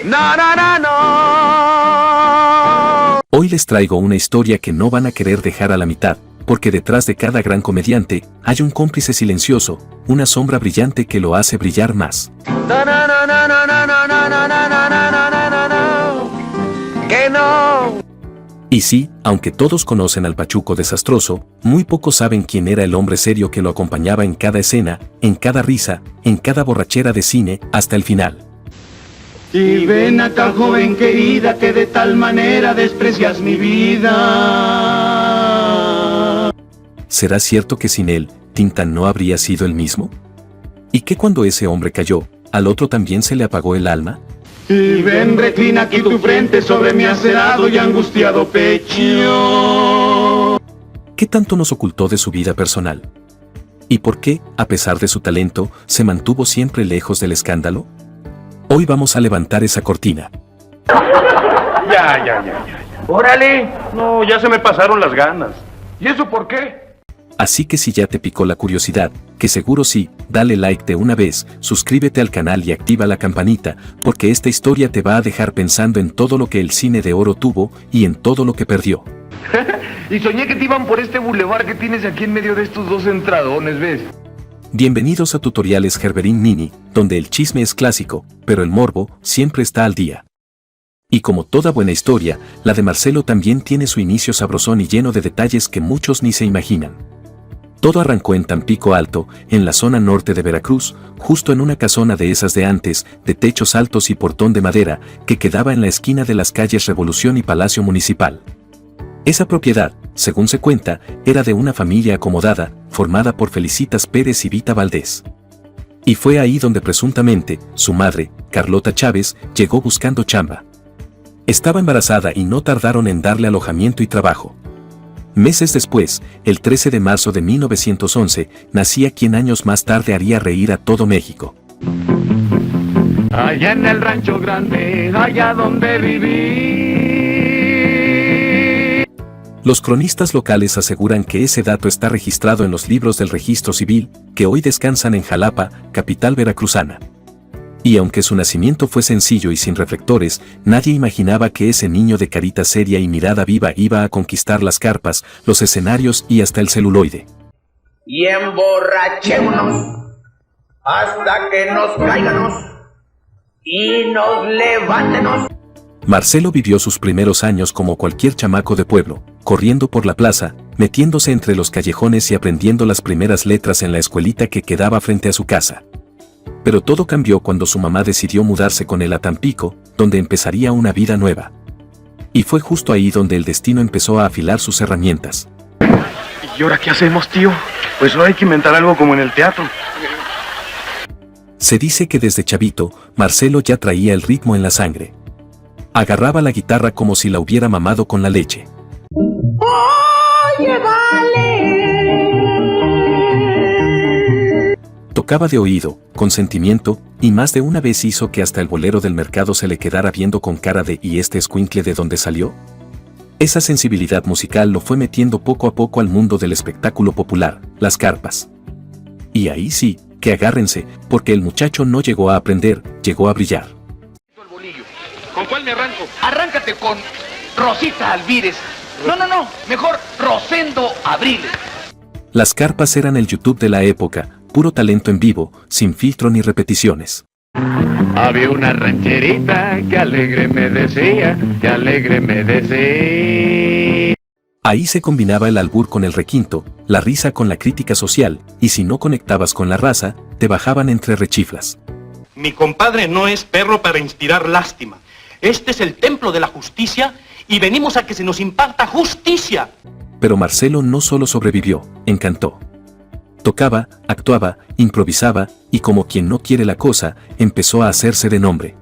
No, no, no, no. Hoy les traigo una historia que no van a querer dejar a la mitad, porque detrás de cada gran comediante hay un cómplice silencioso, una sombra brillante que lo hace brillar más. No, no, no, no, no, no, no, no, no, no, no, no, no, no, no. Que no. Y sí, aunque todos conocen al Pachuco desastroso, muy pocos saben quién era el hombre serio que lo acompañaba en cada escena, en cada risa, en cada borrachera de cine, hasta el final. Y ven acá, joven querida, que de tal manera desprecias mi vida. ¿Será cierto que sin él, Tintán no habría sido el mismo? ¿Y que cuando ese hombre cayó, al otro también se le apagó el alma? Y ven, reclina aquí tu frente sobre mi acerado y angustiado pecho. ¿Qué tanto nos ocultó de su vida personal? ¿Y por qué, a pesar de su talento, se mantuvo siempre lejos del escándalo? Hoy vamos a levantar esa cortina. Ya. ¡Órale! No, ya se me pasaron las ganas. ¿Y eso por qué? Así que si ya te picó la curiosidad, que seguro sí, dale like de una vez, suscríbete al canal y activa la campanita, porque esta historia te va a dejar pensando en todo lo que el cine de oro tuvo y en todo lo que perdió. Y soñé que te iban por este bulevar que tienes aquí en medio de estos dos entradones, ¿ves? Bienvenidos a Tutoriales Gerberín Mini, donde el chisme es clásico, pero el morbo siempre está al día. Y como toda buena historia, la de Marcelo también tiene su inicio sabrosón y lleno de detalles que muchos ni se imaginan. Todo arrancó en Tampico Alto, en la zona norte de Veracruz, justo en una casona de esas de antes, de techos altos y portón de madera, que quedaba en la esquina de las calles Revolución y Palacio Municipal. Esa propiedad, según se cuenta, era de una familia acomodada, formada por Felicitas Pérez y Vita Valdés. Y fue ahí donde presuntamente, su madre, Carlota Chávez, llegó buscando chamba. Estaba embarazada y no tardaron en darle alojamiento y trabajo. Meses después, el 13 de marzo de 1911, nacía quien años más tarde haría reír a todo México. Allá en el rancho grande, allá donde viví. Los cronistas locales aseguran que ese dato está registrado en los libros del registro civil, que hoy descansan en Jalapa, capital veracruzana. Y aunque su nacimiento fue sencillo y sin reflectores, nadie imaginaba que ese niño de carita seria y mirada viva iba a conquistar las carpas, los escenarios y hasta el celuloide. Y emborrachémonos hasta que nos caiganos y nos levantenos. Marcelo vivió sus primeros años como cualquier chamaco de pueblo, corriendo por la plaza, metiéndose entre los callejones y aprendiendo las primeras letras en la escuelita que quedaba frente a su casa. Pero todo cambió cuando su mamá decidió mudarse con él a Tampico, donde empezaría una vida nueva. Y fue justo ahí donde el destino empezó a afilar sus herramientas. ¿Y ahora qué hacemos, tío? Pues ahora hay que inventar algo como en el teatro. Se dice que desde chavito, Marcelo ya traía el ritmo en la sangre. Agarraba la guitarra como si la hubiera mamado con la leche. Oye, vale. Tocaba de oído, con sentimiento, y más de una vez hizo que hasta el bolero del mercado se le quedara viendo con cara de ¿y este escuincle de dónde salió? Esa sensibilidad musical lo fue metiendo poco a poco al mundo del espectáculo popular, las carpas. Y ahí sí, que agárrense, porque el muchacho no llegó a aprender, llegó a brillar. ¿Con cuál me arranco? Arráncate con Rosita Alvírez. No, mejor Rosendo Abriles. Las carpas eran el YouTube de la época, puro talento en vivo, sin filtro ni repeticiones. Había una rancherita que alegre me decía, que alegre me decía. Ahí se combinaba el albur con el requinto, la risa con la crítica social, y si no conectabas con la raza, te bajaban entre rechiflas. Mi compadre no es perro para inspirar lástima. Este es el templo de la justicia y venimos a que se nos imparta justicia. Pero Marcelo no solo sobrevivió, encantó. Tocaba, actuaba, improvisaba, y como quien no quiere la cosa, empezó a hacerse de nombre.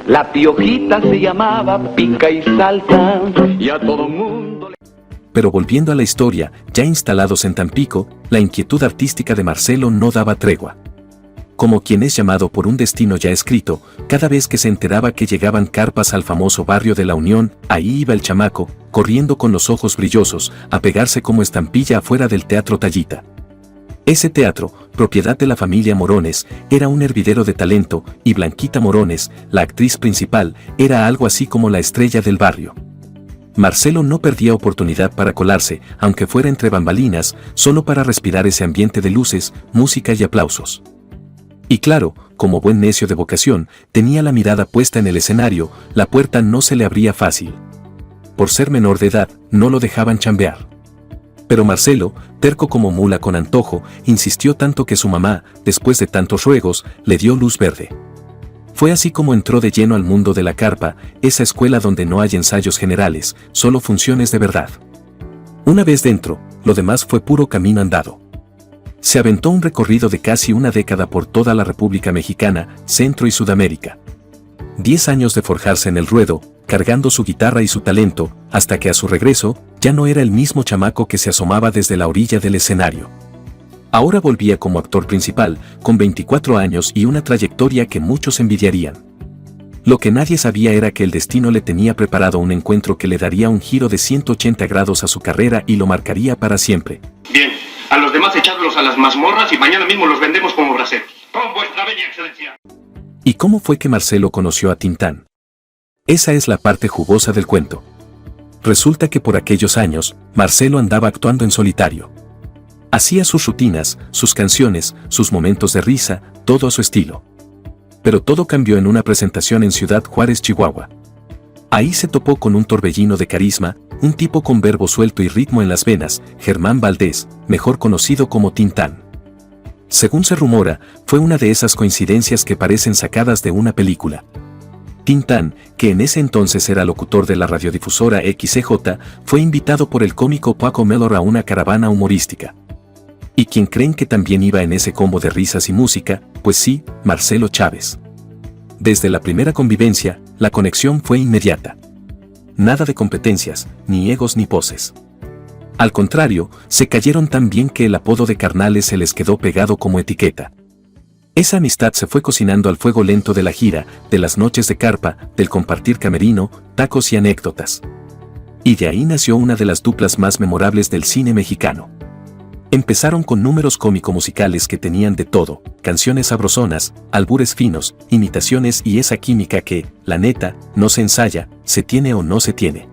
La piojita se llamaba Pica y Salsa, y a todo mundo le... Pero volviendo a la historia, ya instalados en Tampico, la inquietud artística de Marcelo no daba tregua. Como quien es llamado por un destino ya escrito, cada vez que se enteraba que llegaban carpas al famoso barrio de La Unión, ahí iba el chamaco, corriendo con los ojos brillosos, a pegarse como estampilla afuera del Teatro Tallita. Ese teatro, propiedad de la familia Morones, era un hervidero de talento, y Blanquita Morones, la actriz principal, era algo así como la estrella del barrio. Marcelo no perdía oportunidad para colarse, aunque fuera entre bambalinas, solo para respirar ese ambiente de luces, música y aplausos. Y claro, como buen necio de vocación, tenía la mirada puesta en el escenario, la puerta no se le abría fácil. Por ser menor de edad, no lo dejaban chambear. Pero Marcelo, terco como mula con antojo, insistió tanto que su mamá, después de tantos ruegos, le dio luz verde. Fue así como entró de lleno al mundo de la carpa, esa escuela donde no hay ensayos generales, solo funciones de verdad. Una vez dentro, lo demás fue puro camino andado. Se aventó un recorrido de casi una década por toda la República Mexicana, Centro y Sudamérica. 10 años de forjarse en el ruedo, cargando su guitarra y su talento, hasta que a su regreso, ya no era el mismo chamaco que se asomaba desde la orilla del escenario. Ahora volvía como actor principal, con 24 años y una trayectoria que muchos envidiarían. Lo que nadie sabía era que el destino le tenía preparado un encuentro que le daría un giro de 180 grados a su carrera y lo marcaría para siempre. Bien, a los demás echadlos a las mazmorras y mañana mismo los vendemos como braseros. Con vuestra bella excelencia. ¿Y cómo fue que Marcelo conoció a Tintán? Esa es la parte jugosa del cuento. Resulta que por aquellos años, Marcelo andaba actuando en solitario. Hacía sus rutinas, sus canciones, sus momentos de risa, todo a su estilo. Pero todo cambió en una presentación en Ciudad Juárez, Chihuahua. Ahí se topó con un torbellino de carisma, un tipo con verbo suelto y ritmo en las venas, Germán Valdés, mejor conocido como Tintán. Según se rumora, fue una de esas coincidencias que parecen sacadas de una película. Tintán, que en ese entonces era locutor de la radiodifusora XCJ, fue invitado por el cómico Paco Mellor a una caravana humorística. ¿Y quién creen que también iba en ese combo de risas y música? Pues sí, Marcelo Chávez. Desde la primera convivencia, la conexión fue inmediata. Nada de competencias, ni egos ni poses. Al contrario, se cayeron tan bien que el apodo de carnales se les quedó pegado como etiqueta. Esa amistad se fue cocinando al fuego lento de la gira, de las noches de carpa, del compartir camerino, tacos y anécdotas. Y de ahí nació una de las duplas más memorables del cine mexicano. Empezaron con números cómico-musicales que tenían de todo, canciones sabrosonas, albures finos, imitaciones y esa química que, la neta, no se ensaya, se tiene o no se tiene.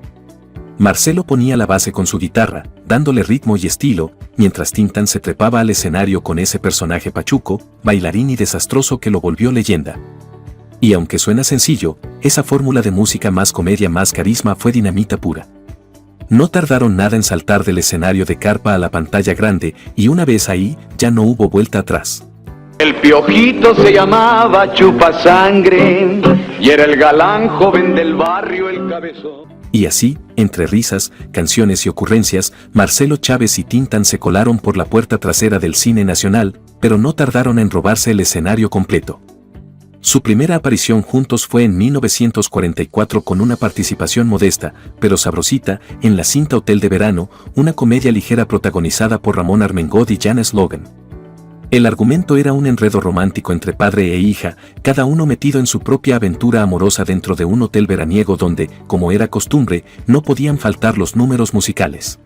Marcelo ponía la base con su guitarra, dándole ritmo y estilo, mientras Tintán se trepaba al escenario con ese personaje pachuco, bailarín y desastroso que lo volvió leyenda. Y aunque suena sencillo, esa fórmula de música más comedia más carisma fue dinamita pura. No tardaron nada en saltar del escenario de carpa a la pantalla grande, y una vez ahí, ya no hubo vuelta atrás. El piojito se llamaba Chupasangre y era el galán joven del barrio, el cabezón. Y así, entre risas, canciones y ocurrencias, Marcelo Chávez y Tintán se colaron por la puerta trasera del cine nacional, pero no tardaron en robarse el escenario completo. Su primera aparición juntos fue en 1944 con una participación modesta, pero sabrosita, en la cinta Hotel de Verano, una comedia ligera protagonizada por Ramón Armengol y Janes Logan. El argumento era un enredo romántico entre padre e hija, cada uno metido en su propia aventura amorosa dentro de un hotel veraniego donde, como era costumbre, no podían faltar los números musicales.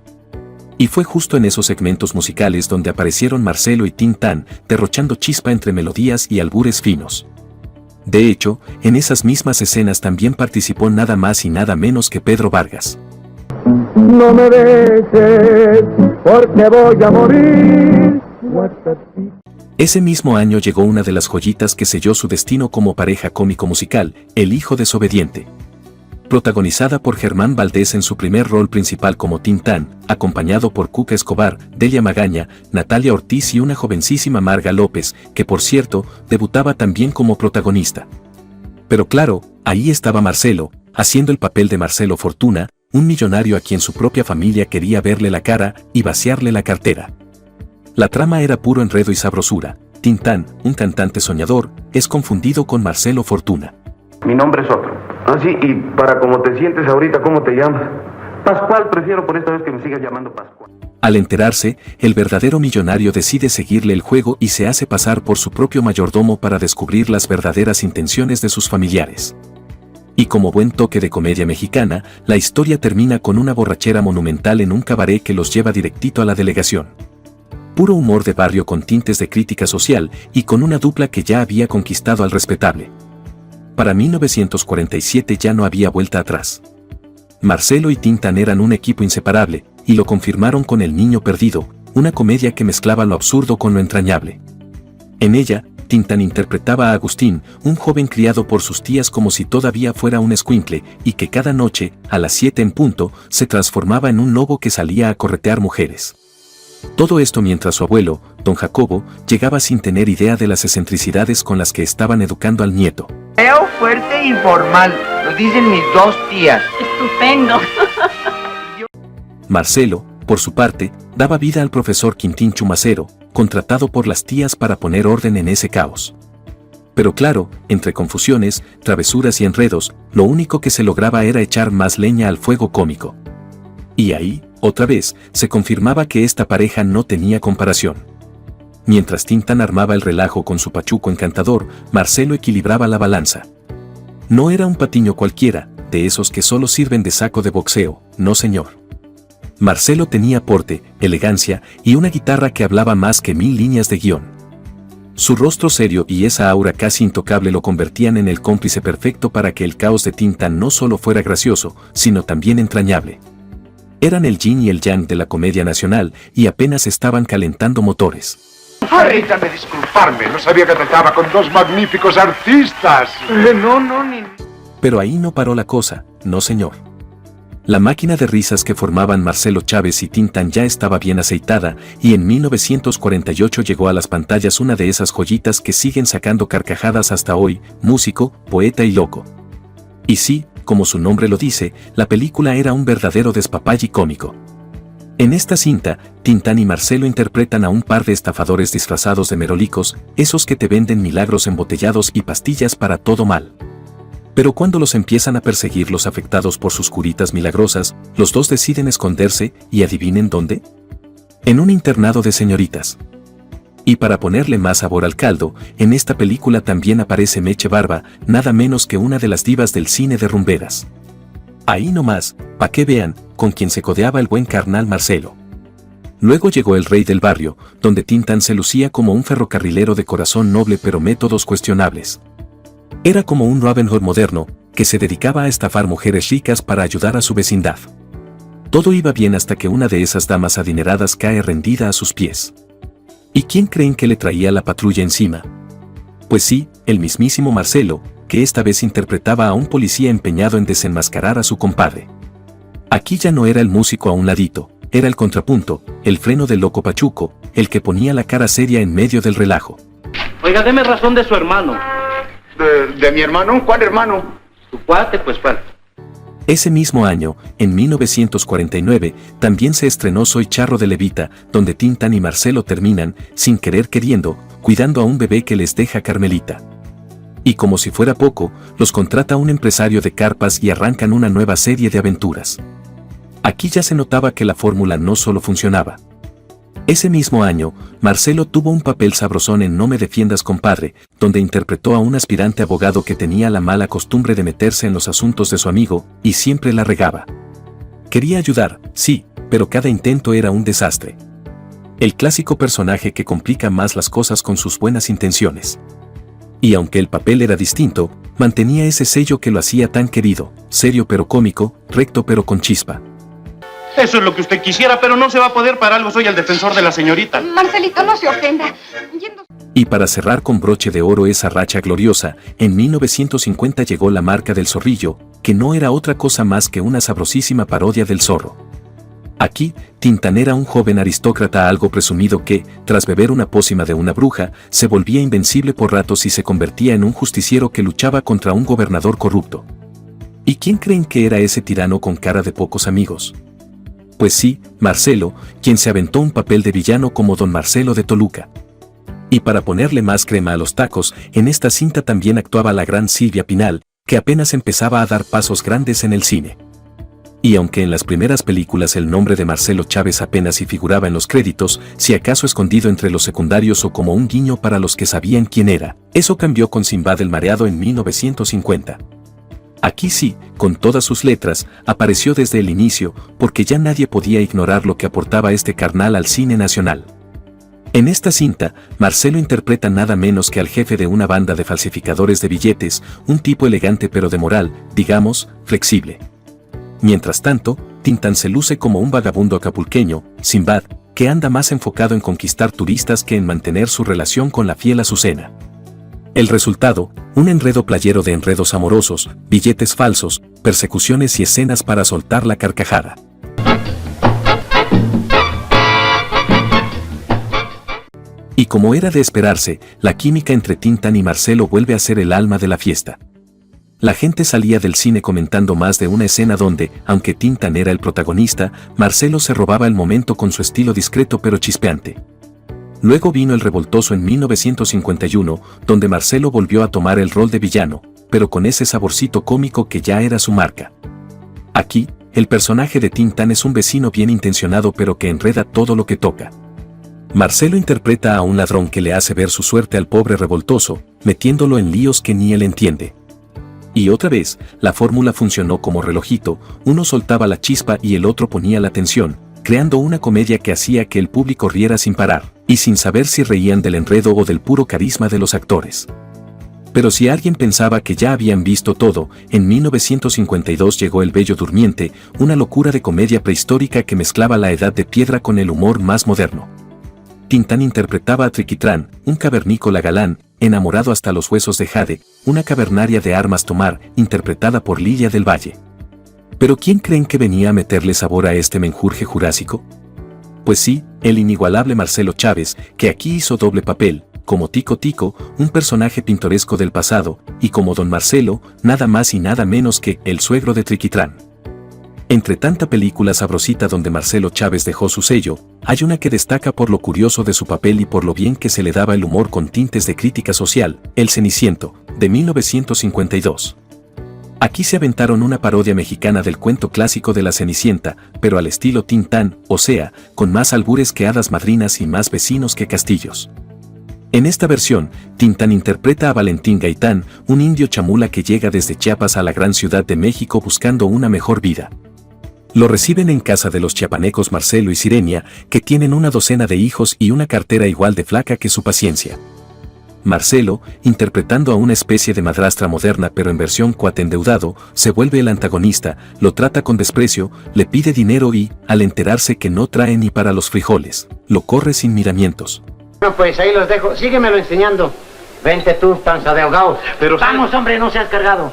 Y fue justo en esos segmentos musicales donde aparecieron Marcelo y Tintán, derrochando chispa entre melodías y albures finos. De hecho, en esas mismas escenas también participó nada más y nada menos que Pedro Vargas. No me beses, porque voy a morir. Ese mismo año llegó una de las joyitas que selló su destino como pareja cómico-musical, El hijo desobediente. Protagonizada por Germán Valdés en su primer rol principal como Tintán, acompañado por Cuca Escobar, Delia Magaña, Natalia Ortiz y una jovencísima Marga López, que por cierto, debutaba también como protagonista. Pero claro, ahí estaba Marcelo, haciendo el papel de Marcelo Fortuna, un millonario a quien su propia familia quería verle la cara y vaciarle la cartera. La trama era puro enredo y sabrosura. Tintán, un cantante soñador, es confundido con Marcelo Fortuna. Mi nombre es otro. Ah, sí, y para cómo te sientes ahorita, ¿cómo te llamas? Pascual, prefiero por esta vez que me sigas llamando Pascual. Al enterarse, el verdadero millonario decide seguirle el juego y se hace pasar por su propio mayordomo para descubrir las verdaderas intenciones de sus familiares. Y como buen toque de comedia mexicana, la historia termina con una borrachera monumental en un cabaret que los lleva directito a la delegación. Puro humor de barrio con tintes de crítica social y con una dupla que ya había conquistado al respetable. Para 1947 ya no había vuelta atrás. Marcelo y Tintán eran un equipo inseparable, y lo confirmaron con El Niño Perdido, una comedia que mezclaba lo absurdo con lo entrañable. En ella, Tintán interpretaba a Agustín, un joven criado por sus tías como si todavía fuera un escuincle, y que cada noche, a las 7 en punto, se transformaba en un lobo que salía a corretear mujeres. Todo esto mientras su abuelo, don Jacobo, llegaba sin tener idea de las excentricidades con las que estaban educando al nieto. Feo, fuerte y formal, lo dicen mis dos tías. Estupendo. Marcelo, por su parte, daba vida al profesor Quintín Chumacero, contratado por las tías para poner orden en ese caos. Pero claro, entre confusiones, travesuras y enredos, lo único que se lograba era echar más leña al fuego cómico. Y ahí, otra vez, se confirmaba que esta pareja no tenía comparación. Mientras Tintán armaba el relajo con su pachuco encantador, Marcelo equilibraba la balanza. No era un patiño cualquiera, de esos que solo sirven de saco de boxeo, no señor. Marcelo tenía porte, elegancia y una guitarra que hablaba más que 1000 líneas de guión. Su rostro serio y esa aura casi intocable lo convertían en el cómplice perfecto para que el caos de Tintán no solo fuera gracioso, sino también entrañable. Eran el yin y el yang de la comedia nacional y apenas estaban calentando motores. Permítame disculparme, no sabía que trataba con dos magníficos artistas. Pero ahí no paró la cosa, no señor. La máquina de risas que formaban Marcelo Chávez y Tintán ya estaba bien aceitada, y en 1948 llegó a las pantallas una de esas joyitas que siguen sacando carcajadas hasta hoy, Músico, Poeta y Loco. Y sí, como su nombre lo dice, la película era un verdadero despapalle cómico. En esta cinta, Tintán y Marcelo interpretan a un par de estafadores disfrazados de merolicos, esos que te venden milagros embotellados y pastillas para todo mal. Pero cuando los empiezan a perseguir los afectados por sus curitas milagrosas, los dos deciden esconderse, y ¿adivinen dónde? En un internado de señoritas. Y para ponerle más sabor al caldo, en esta película también aparece Meche Barba, nada menos que una de las divas del cine de rumberas. Ahí nomás, pa' que vean, con quien se codeaba el buen carnal Marcelo. Luego llegó El Rey del Barrio, donde Tintán se lucía como un ferrocarrilero de corazón noble pero métodos cuestionables. Era como un Robin Hood moderno, que se dedicaba a estafar mujeres ricas para ayudar a su vecindad. Todo iba bien hasta que una de esas damas adineradas cae rendida a sus pies. ¿Y quién creen que le traía la patrulla encima? Pues sí, el mismísimo Marcelo, que esta vez interpretaba a un policía empeñado en desenmascarar a su compadre. Aquí ya no era el músico a un ladito, era el contrapunto, el freno del loco pachuco, el que ponía la cara seria en medio del relajo. Oiga, deme razón de su hermano. ¿De mi hermano? ¿Cuál hermano? Su cuate, pues cuál. Ese mismo año, en 1949, también se estrenó Soy Charro de Levita, donde Tintán y Marcelo terminan, sin querer queriendo, cuidando a un bebé que les deja Carmelita. Y como si fuera poco, los contrata un empresario de carpas y arrancan una nueva serie de aventuras. Aquí ya se notaba que la fórmula no solo funcionaba. Ese mismo año, Marcelo tuvo un papel sabrosón en No me defiendas compadre, donde interpretó a un aspirante abogado que tenía la mala costumbre de meterse en los asuntos de su amigo, y siempre la regaba. Quería ayudar, sí, pero cada intento era un desastre. El clásico personaje que complica más las cosas con sus buenas intenciones. Y aunque el papel era distinto, mantenía ese sello que lo hacía tan querido, serio pero cómico, recto pero con chispa. Eso es lo que usted quisiera, pero no se va a poder, para algo soy el defensor de la señorita. Marcelito, no se ofenda. Y para cerrar con broche de oro esa racha gloriosa, en 1950 llegó La Marca del Zorrillo, que no era otra cosa más que una sabrosísima parodia del zorro. Aquí, Tintán era un joven aristócrata algo presumido que, tras beber una pócima de una bruja, se volvía invencible por ratos y se convertía en un justiciero que luchaba contra un gobernador corrupto. ¿Y quién creen que era ese tirano con cara de pocos amigos? Pues sí, Marcelo, quien se aventó un papel de villano como Don Marcelo de Toluca. Y para ponerle más crema a los tacos, en esta cinta también actuaba la gran Silvia Pinal, que apenas empezaba a dar pasos grandes en el cine. Y aunque en las primeras películas el nombre de Marcelo Chávez apenas si figuraba en los créditos, si acaso escondido entre los secundarios o como un guiño para los que sabían quién era, eso cambió con Sinbad el Mareado en 1950. Aquí sí, con todas sus letras, apareció desde el inicio, porque ya nadie podía ignorar lo que aportaba este carnal al cine nacional. En esta cinta, Marcelo interpreta nada menos que al jefe de una banda de falsificadores de billetes, un tipo elegante pero de moral, digamos, flexible. Mientras tanto, Tintán se luce como un vagabundo acapulqueño, Sinbad, que anda más enfocado en conquistar turistas que en mantener su relación con la fiel Azucena. El resultado, un enredo playero de enredos amorosos, billetes falsos, persecuciones y escenas para soltar la carcajada. Y como era de esperarse, la química entre Tintán y Marcelo vuelve a ser el alma de la fiesta. La gente salía del cine comentando más de una escena donde, aunque Tintán era el protagonista, Marcelo se robaba el momento con su estilo discreto pero chispeante. Luego vino El Revoltoso en 1951, donde Marcelo volvió a tomar el rol de villano, pero con ese saborcito cómico que ya era su marca. Aquí, el personaje de Tintán es un vecino bien intencionado pero que enreda todo lo que toca. Marcelo interpreta a un ladrón que le hace ver su suerte al pobre Revoltoso, metiéndolo en líos que ni él entiende. Y otra vez, la fórmula funcionó como relojito, uno soltaba la chispa y el otro ponía la tensión, creando una comedia que hacía que el público riera sin parar, y sin saber si reían del enredo o del puro carisma de los actores. Pero si alguien pensaba que ya habían visto todo, en 1952 llegó El Bello Durmiente, una locura de comedia prehistórica que mezclaba la edad de piedra con el humor más moderno. Tintán interpretaba a Triquitrán, un cavernícola galán, enamorado hasta los huesos de Jade, una cavernaria de armas tomar, interpretada por Lilia del Valle. ¿Pero quién creen que venía a meterle sabor a este menjurje jurásico? Pues sí, el inigualable Marcelo Chávez, que aquí hizo doble papel, como Tico Tico, un personaje pintoresco del pasado, y como Don Marcelo, nada más y nada menos que el suegro de Triquitrán. Entre tanta película sabrosita donde Marcelo Chávez dejó su sello, hay una que destaca por lo curioso de su papel y por lo bien que se le daba el humor con tintes de crítica social, El Ceniciento, de 1952. Aquí se aventaron una parodia mexicana del cuento clásico de la Cenicienta, pero al estilo Tintán, o sea, con más albures que hadas madrinas y más vecinos que castillos. En esta versión, Tintán interpreta a Valentín Gaitán, un indio chamula que llega desde Chiapas a la gran ciudad de México buscando una mejor vida. Lo reciben en casa de los chiapanecos Marcelo y Sirenia, que tienen una docena de hijos y una cartera igual de flaca que su paciencia. Marcelo, interpretando a una especie de madrastra moderna pero en versión cuate endeudado, se vuelve el antagonista, lo trata con desprecio, le pide dinero y, al enterarse que no trae ni para los frijoles, lo corre sin miramientos. Bueno, pues ahí los dejo. Síguemelo enseñando. Vente tú, panza de ahogado. Pero vamos, hombre, no seas cargado.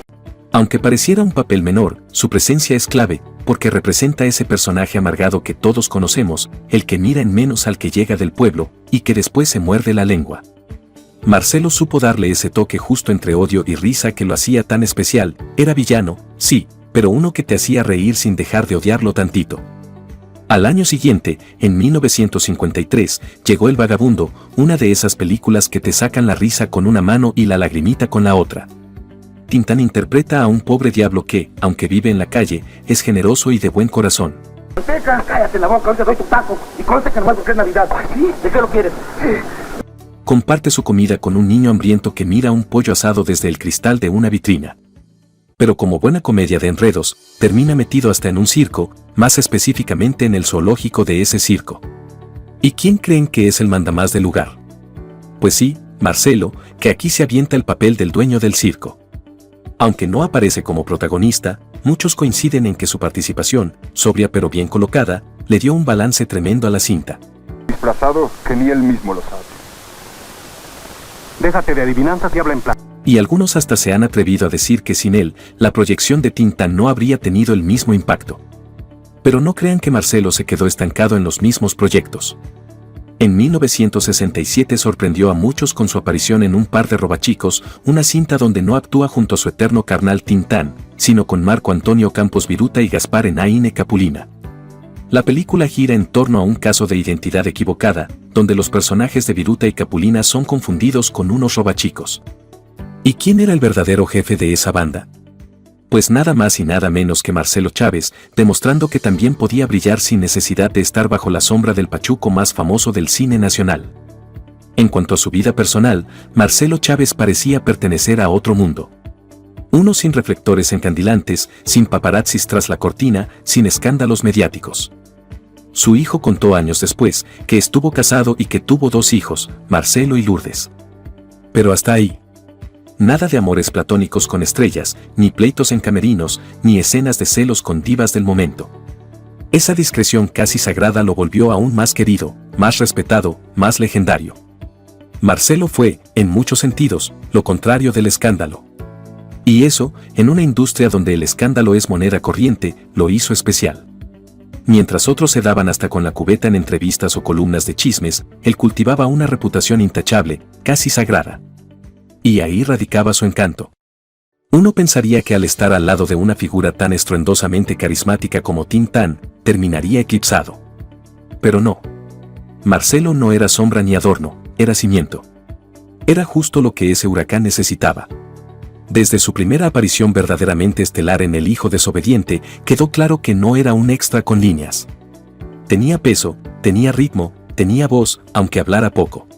Aunque pareciera un papel menor, su presencia es clave, porque representa ese personaje amargado que todos conocemos, el que mira en menos al que llega del pueblo, y que después se muerde la lengua. Marcelo supo darle ese toque justo entre odio y risa que lo hacía tan especial, era villano, sí, pero uno que te hacía reír sin dejar de odiarlo tantito. Al año siguiente, en 1953, llegó El Vagabundo, una de esas películas que te sacan la risa con una mano y la lagrimita con la otra. Tintán interpreta a un pobre diablo que, aunque vive en la calle, es generoso y de buen corazón. Cállate la boca, hoy te doy tu taco. Y conste que no porque es Navidad. ¿Sí? ¿De qué lo quieres? Comparte su comida con un niño hambriento que mira un pollo asado desde el cristal de una vitrina. Pero como buena comedia de enredos, termina metido hasta en un circo, más específicamente en el zoológico de ese circo. ¿Y quién creen que es el mandamás del lugar? Pues sí, Marcelo, que aquí se avienta el papel del dueño del circo. Aunque no aparece como protagonista, muchos coinciden en que su participación, sobria pero bien colocada, le dio un balance tremendo a la cinta. Disfrazado que ni él mismo lo sabe. Déjate de adivinanzas y habla en plan. Y algunos hasta se han atrevido a decir que sin él, la proyección de Tintán no habría tenido el mismo impacto. Pero no crean que Marcelo se quedó estancado en los mismos proyectos. En 1967 sorprendió a muchos con su aparición en Un par de robachicos, una cinta donde no actúa junto a su eterno carnal Tintán, sino con Marco Antonio Campos Viruta y Gaspar Enaine Capulina. La película gira en torno a un caso de identidad equivocada, donde los personajes de Viruta y Capulina son confundidos con unos robachicos. ¿Y quién era el verdadero jefe de esa banda? Pues nada más y nada menos que Marcelo Chávez, demostrando que también podía brillar sin necesidad de estar bajo la sombra del pachuco más famoso del cine nacional. En cuanto a su vida personal, Marcelo Chávez parecía pertenecer a otro mundo. Uno sin reflectores encandilantes, sin paparazzis tras la cortina, sin escándalos mediáticos. Su hijo contó años después que estuvo casado y que tuvo 2 hijos, Marcelo y Lourdes. Pero hasta ahí. Nada de amores platónicos con estrellas, ni pleitos en camerinos, ni escenas de celos con divas del momento. Esa discreción casi sagrada lo volvió aún más querido, más respetado, más legendario. Marcelo fue, en muchos sentidos, lo contrario del escándalo. Y eso, en una industria donde el escándalo es moneda corriente, lo hizo especial. Mientras otros se daban hasta con la cubeta en entrevistas o columnas de chismes, él cultivaba una reputación intachable, casi sagrada. Y ahí radicaba su encanto. Uno pensaría que al estar al lado de una figura tan estruendosamente carismática como Tintán, terminaría eclipsado. Pero no. Marcelo no era sombra ni adorno, era cimiento. Era justo lo que ese huracán necesitaba. Desde su primera aparición verdaderamente estelar en El hijo desobediente, quedó claro que no era un extra con líneas. Tenía peso, tenía ritmo, tenía voz, aunque hablara poco.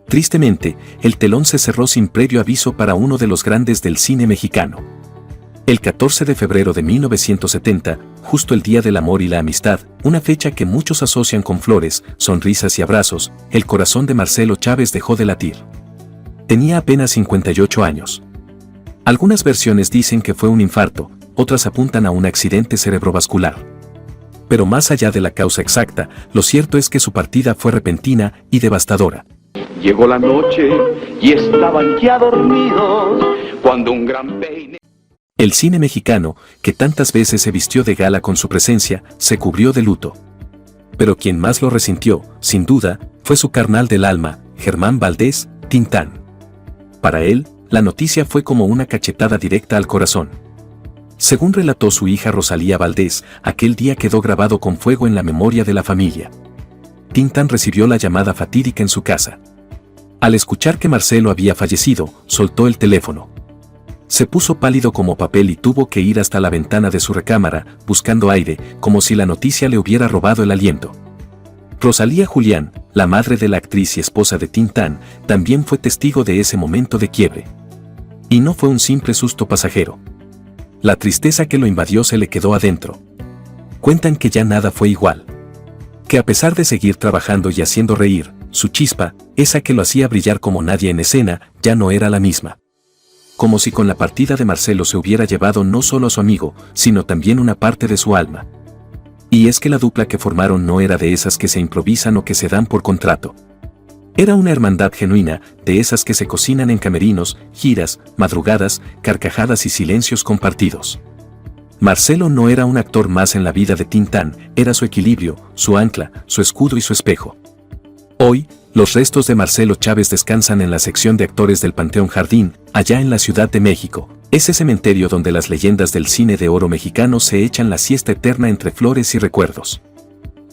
Tristemente, el telón se cerró sin previo aviso para uno de los grandes del cine mexicano. El 14 de febrero de 1970, justo el Día del Amor y la Amistad, una fecha que muchos asocian con flores, sonrisas y abrazos, el corazón de Marcelo Chávez dejó de latir. Tenía apenas 58 años. Algunas versiones dicen que fue un infarto, otras apuntan a un accidente cerebrovascular. Pero más allá de la causa exacta, lo cierto es que su partida fue repentina y devastadora. Llegó la noche y estaban ya dormidos cuando un gran peine... El cine mexicano, que tantas veces se vistió de gala con su presencia, se cubrió de luto. Pero quien más lo resintió, sin duda, fue su carnal del alma, Germán Valdés, Tintán. Para él, la noticia fue como una cachetada directa al corazón. Según relató su hija Rosalía Valdés, aquel día quedó grabado con fuego en la memoria de la familia. Tintán recibió la llamada fatídica en su casa. Al escuchar que Marcelo había fallecido, soltó el teléfono. Se puso pálido como papel y tuvo que ir hasta la ventana de su recámara, buscando aire, como si la noticia le hubiera robado el aliento. Rosalía Julián, la madre de la actriz y esposa de Tintán, también fue testigo de ese momento de quiebre. Y no fue un simple susto pasajero. La tristeza que lo invadió se le quedó adentro. Cuentan que ya nada fue igual. Que a pesar de seguir trabajando y haciendo reír, su chispa, esa que lo hacía brillar como nadie en escena, ya no era la misma. Como si con la partida de Marcelo se hubiera llevado no solo a su amigo, sino también una parte de su alma. Y es que la dupla que formaron no era de esas que se improvisan o que se dan por contrato. Era una hermandad genuina, de esas que se cocinan en camerinos, giras, madrugadas, carcajadas y silencios compartidos. Marcelo no era un actor más en la vida de Tintán, era su equilibrio, su ancla, su escudo y su espejo. Hoy, los restos de Marcelo Chávez descansan en la sección de actores del Panteón Jardín, allá en la Ciudad de México, ese cementerio donde las leyendas del cine de oro mexicano se echan la siesta eterna entre flores y recuerdos.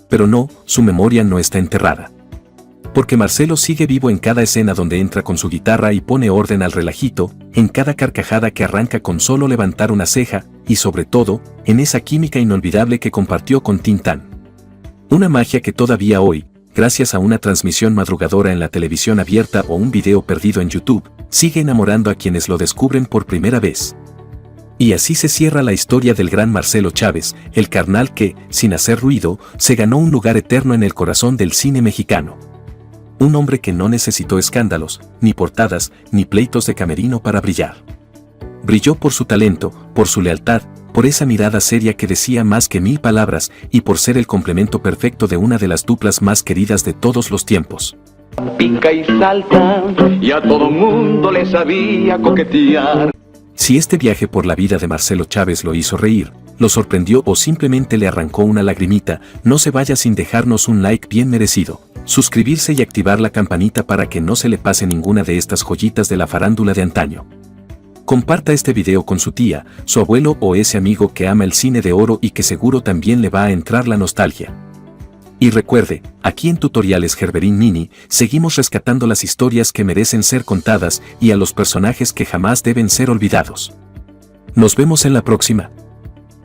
Pero no, su memoria no está enterrada. Porque Marcelo sigue vivo en cada escena donde entra con su guitarra y pone orden al relajito, en cada carcajada que arranca con solo levantar una ceja, y sobre todo, en esa química inolvidable que compartió con Tintán. Una magia que todavía hoy, gracias a una transmisión madrugadora en la televisión abierta o un video perdido en YouTube, sigue enamorando a quienes lo descubren por primera vez. Y así se cierra la historia del gran Marcelo Chávez, el carnal que, sin hacer ruido, se ganó un lugar eterno en el corazón del cine mexicano. Un hombre que no necesitó escándalos, ni portadas, ni pleitos de camerino para brillar. Brilló por su talento, por su lealtad, por esa mirada seria que decía más que 1000 palabras y por ser el complemento perfecto de una de las duplas más queridas de todos los tiempos. Pica y salta, y a todo mundo le sabía coquetear. Si este viaje por la vida de Marcelo Chávez lo hizo reír, lo sorprendió o simplemente le arrancó una lagrimita, no se vaya sin dejarnos un like bien merecido, suscribirse y activar la campanita para que no se le pase ninguna de estas joyitas de la farándula de antaño. Comparta este video con su tía, su abuelo o ese amigo que ama el cine de oro y que seguro también le va a entrar la nostalgia. Y recuerde, aquí en Tutoriales Gerberín Nini, seguimos rescatando las historias que merecen ser contadas y a los personajes que jamás deben ser olvidados. Nos vemos en la próxima.